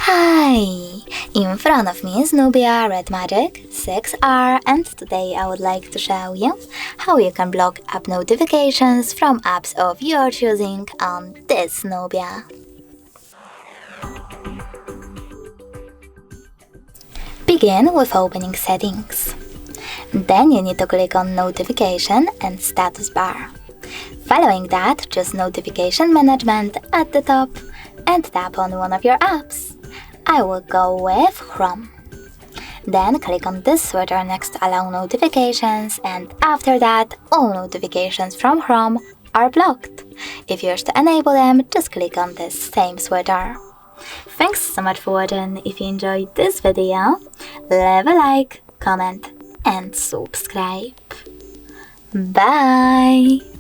Hi! In front of me is Nubia Red Magic 6R, and today I would like to show you how you can block app notifications from apps of your choosing on this Nubia. Begin with opening settings. Then you need to click on notification and status bar. Following that, choose notification management at the top and tap on one of your apps. I will go with Chrome. Then click on this switcher next to allow notifications, and after that, all notifications from Chrome are blocked. If you wish to enable them, just click on this same switcher. Thanks so much for watching. If you enjoyed this video, leave a like, comment and subscribe. Bye!